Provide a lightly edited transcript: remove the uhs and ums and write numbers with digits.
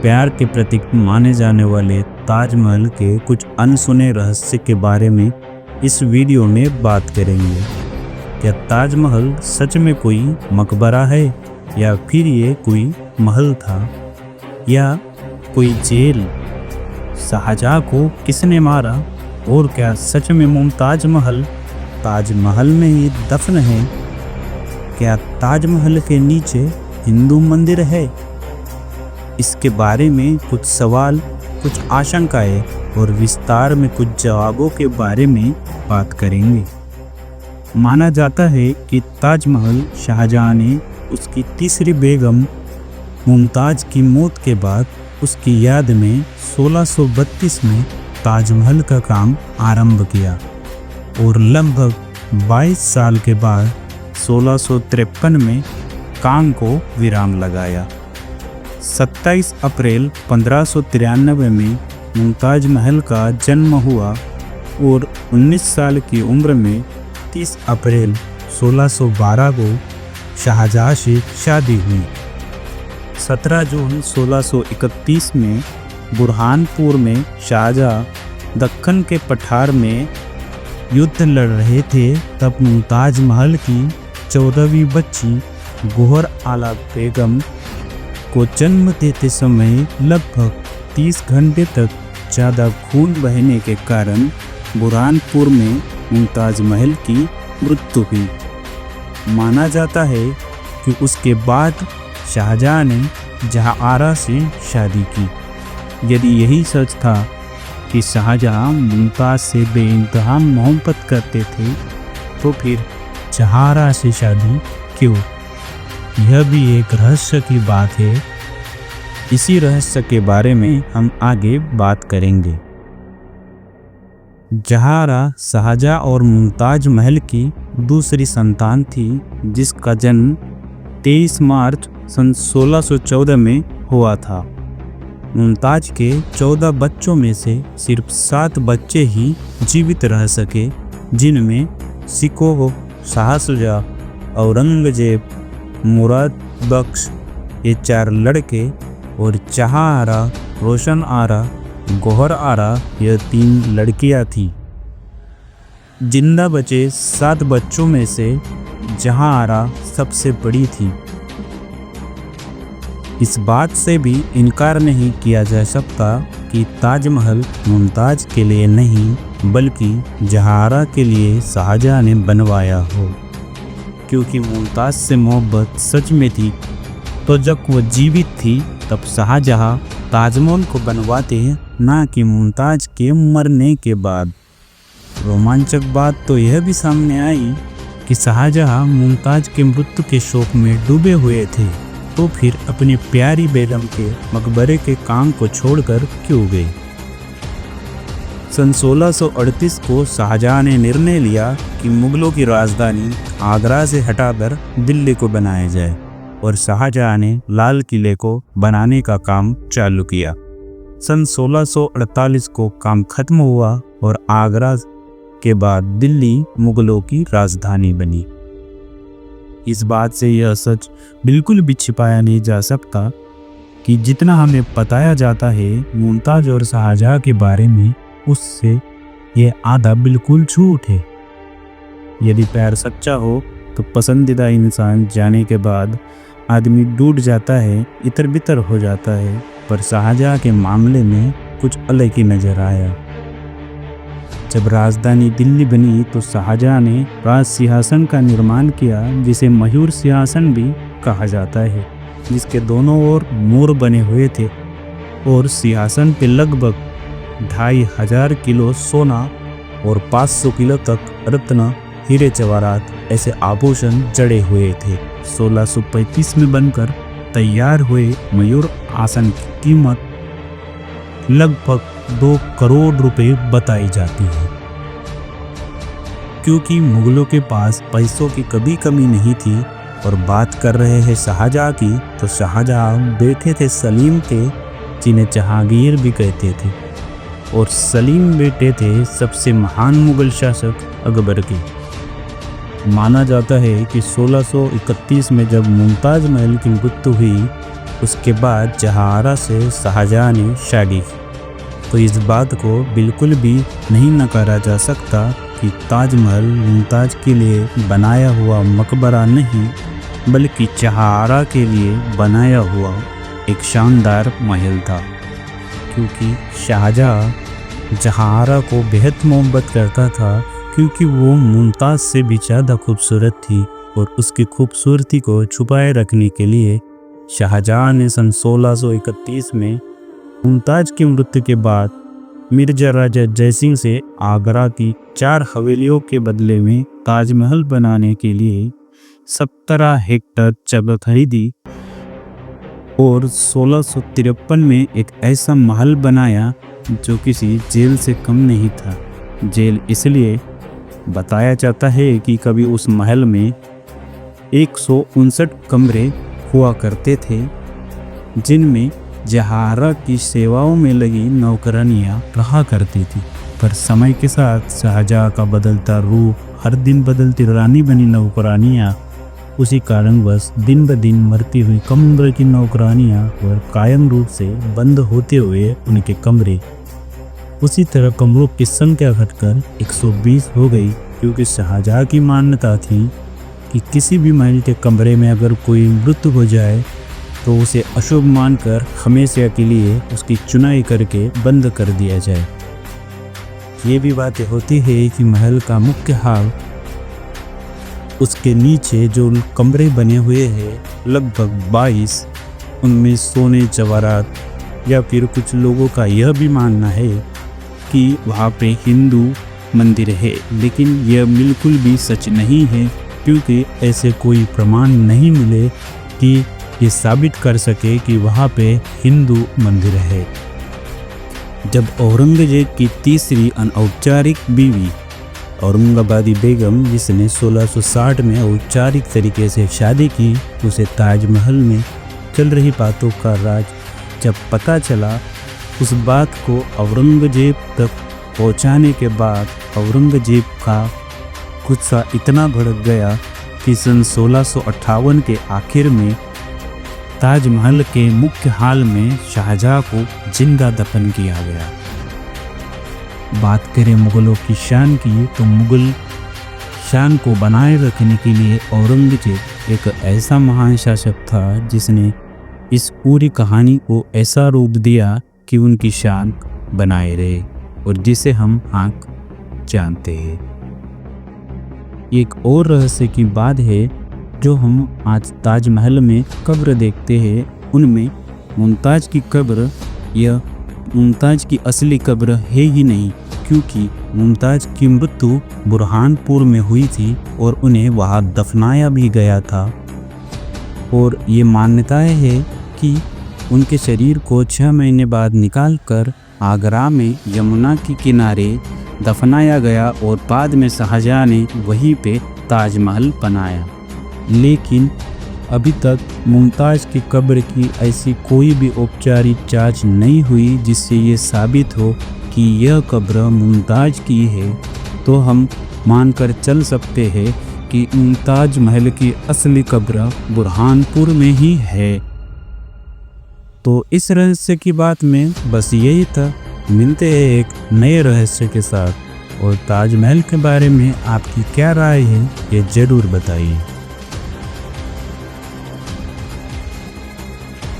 प्यार के प्रतीक माने जाने वाले ताजमहल के कुछ अनसुने रहस्य के बारे में इस वीडियो में बात करेंगे। क्या ताजमहल सच में कोई मकबरा है या फिर ये कोई महल था या कोई जेल? शाहजहां को किसने मारा और क्या सच में मुमताज महल ताजमहल में ही दफन है? क्या ताजमहल के नीचे हिंदू मंदिर है? इसके बारे में कुछ सवाल, कुछ आशंकाएं और विस्तार में कुछ जवाबों के बारे में बात करेंगे। माना जाता है कि ताजमहल शाहजहां ने उसकी तीसरी बेगम मुमताज की मौत के बाद उसकी याद में 1632 में ताजमहल का काम आरंभ किया और लगभग 22 साल के बाद 1653 में काम को विराम लगाया। 27 अप्रैल 1593 में मुमताज महल का जन्म हुआ और 19 साल की उम्र में 30 अप्रैल 1612 को शाहजहां से शादी हुई। 17 जून 1631 में बुरहानपुर में शाहजहां दक्कन के पठार में युद्ध लड़ रहे थे, तब मुमताज महल की 14वीं बच्ची गोहर आला बेगम को जन्म देते समय लगभग 30 घंटे तक ज़्यादा खून बहने के कारण बुरहानपुर में मुमताज महल की मृत्यु हुई। माना जाता है कि उसके बाद शाहजहां ने जहांआरा से शादी की। यदि यही सच था कि शाहजहां मुमताज से बेइंतहा मोहब्बत करते थे, तो फिर जहांआरा से शादी क्यों? यह भी एक रहस्य की बात है। इसी रहस्य के बारे में हम आगे बात करेंगे। जहांआरा शाहजहां और मुमताज महल की दूसरी संतान थी, जिसका जन्म 23 मार्च सन 1614 में हुआ था। मुमताज के 14 बच्चों में से सिर्फ 7 बच्चे ही जीवित रह सके, जिनमें शिकोह, शाहशुजा, औरंगजेब, मुराद बख्श ये 4 लड़के और जहांआरा, रोशन आरा, गोहर आरा यह 3 लड़कियां थीं। जिंदा बचे 7 बच्चों में से जहांआरा सबसे बड़ी थी। इस बात से भी इनकार नहीं किया जा सकता कि ताजमहल मुमताज के लिए नहीं बल्कि जहांआरा के लिए शाहजहां ने बनवाया हो, क्योंकि मुमताज से मोहब्बत सच में थी तो जब वह जीवित थी तब शाहजहां ताजमहल को बनवाते, ना कि मुमताज के मरने के बाद। रोमांचक बात तो यह भी सामने आई कि शाहजहां मुमताज के मृत्यु के शोक में डूबे हुए थे, तो फिर अपनी प्यारी बेगम के मकबरे के काम को छोड़कर क्यों गए? सन 1638 को शाहजहां ने निर्णय लिया कि मुगलों की राजधानी आगरा से हटाकर दिल्ली को बनाया जाए और शाहजहां ने लाल किले को बनाने का काम चालू किया। सन 1648 को काम खत्म हुआ और आगरा के बाद दिल्ली मुगलों की राजधानी बनी। इस बात से यह सच बिल्कुल भी छिपाया नहीं जा सकता कि जितना हमें बताया जाता है मुमताज और शाहजहां के बारे में, उससे यह आधा बिल्कुल झूठ है। यदि प्यार सच्चा हो तो पसंदीदा इंसान जाने के बाद आदमी टूट जाता है, इतर बितर हो जाता है, पर शाहजहां के मामले में कुछ अलग ही नजर आया। जब राजधानी दिल्ली बनी तो शाहजहां ने राज सिंहासन का निर्माण किया, जिसे मयूर सिंहासन भी कहा जाता है, जिसके दोनों ओर मोर बने हुए थे और सिंहासन पे लगभग 2500 किलो सोना और 500 किलो तक रत्न, हीरे जवाहरात ऐसे आभूषण जड़े हुए थे। 1635 में बनकर तैयार हुए मयूर आसन की कीमत लगभग 2 करोड़ रुपए बताई जाती है। क्योंकि मुगलों के पास पैसों की कभी कमी नहीं थी और बात कर रहे हैं शाहजहां की, तो शाहजहां बेटे थे सलीम के, जिन्हें जहांगीर भी कहते थे, और सलीम बेटे थे सबसे महान मुगल शासक अकबर के। माना जाता है कि 1631 में जब मुमताज महल की मृत्यु हुई उसके बाद जहांआरा से शाहजहां ने शादी की। तो इस बात को बिल्कुल भी नहीं नकारा जा सकता कि ताजमहल मुमताज़ के लिए बनाया हुआ मकबरा नहीं, बल्कि जहांआरा के लिए बनाया हुआ एक शानदार महल था। क्योंकि शाहजहां जहांआरा को बेहद मोहब्बत करता था, क्योंकि वो मुमताज़ से भी ज़्यादा खूबसूरत थी और उसकी खूबसूरती को छुपाए रखने के लिए शाहजहां ने सन 1631 में मुमताज़ की मृत्यु के बाद मिर्जा राजा जयसिंह से आगरा की 4 हवेलियों के बदले में ताजमहल बनाने के लिए 17 हेक्टेयर जगह खरीदी और 1653 में एक ऐसा महल बनाया जो किसी जेल से कम नहीं था। जेल इसलिए बताया जाता है कि कभी उस महल में 159 कमरे हुआ करते थे, जिनमें जहांआरा की सेवाओं में लगी नौकरानियां रहा करती थी। पर समय के साथ शाहजहां का बदलता रूप, हर दिन बदलती रानी बनी नौकरानियां, उसी कारणवश दिन ब दिन मरती हुई कमरे की नौकरानियां और कायम रूप से बंद होते हुए उनके कमरे, उसी तरह कमरों की संख्या घटकर 120 हो गई। क्योंकि शाहजहां की मान्यता थी कि किसी भी महल के कमरे में अगर कोई मृत्यु हो जाए तो उसे अशुभ मानकर हमेशा के लिए उसकी चुनाई करके बंद कर दिया जाए। ये भी बातें होती है कि महल का मुख्य हाल, उसके नीचे जो कमरे बने हुए हैं लगभग 22, उनमें सोने जवाहरात, या फिर कुछ लोगों का यह भी मानना है कि वहाँ पे हिंदू मंदिर है, लेकिन यह बिल्कुल भी सच नहीं है, क्योंकि ऐसे कोई प्रमाण नहीं मिले कि ये साबित कर सके कि वहाँ पे हिंदू मंदिर है। जब औरंगजेब की तीसरी अनौपचारिक बीवी औरंगाबादी बेगम, जिसने 1660 में औपचारिक तरीके से शादी की, उसे ताजमहल में चल रही बातों का राज जब पता चला, उस बात को औरंगजेब तक पहुंचाने के बाद औरंगजेब का गुस्सा इतना भड़क गया कि सन 1658 के आखिर में ताजमहल के मुख्य हाल में शाहजहां को जिंदा दफन किया गया। बात करें मुगलों की शान की, तो मुगल शान को बनाए रखने के लिए औरंगजेब एक ऐसा महान शासक था जिसने इस पूरी कहानी को ऐसा रूप दिया कि उनकी शान बनाए रहे और जिसे हम आँख जानते हैं। एक और रहस्य की बात है, जो हम आज ताजमहल में कब्र देखते हैं, उनमें मुमताज़ की कब्र यह मुमताज़ की असली कब्र है ही नहीं, क्योंकि मुमताज़ की मृत्यु बुरहानपुर में हुई थी और उन्हें वहां दफनाया भी गया था। और ये मान्यताएं है कि उनके शरीर को 6 महीने बाद निकालकर आगरा में यमुना के किनारे दफनाया गया और बाद में शाहजहां ने वहीं पे ताजमहल बनाया। लेकिन अभी तक मुमताज़ की कब्र की ऐसी कोई भी औपचारिक जांच नहीं हुई जिससे ये साबित हो कि यह कब्र मुमताज़ की है। तो हम मानकर चल सकते हैं कि मुमताज़ महल की असली कब्र बुरहानपुर में ही है। तो इस रहस्य की बात में बस यही था। मिलते हैं एक नए रहस्य के साथ, और ताजमहल के बारे में आपकी क्या राय है ये ज़रूर बताइए।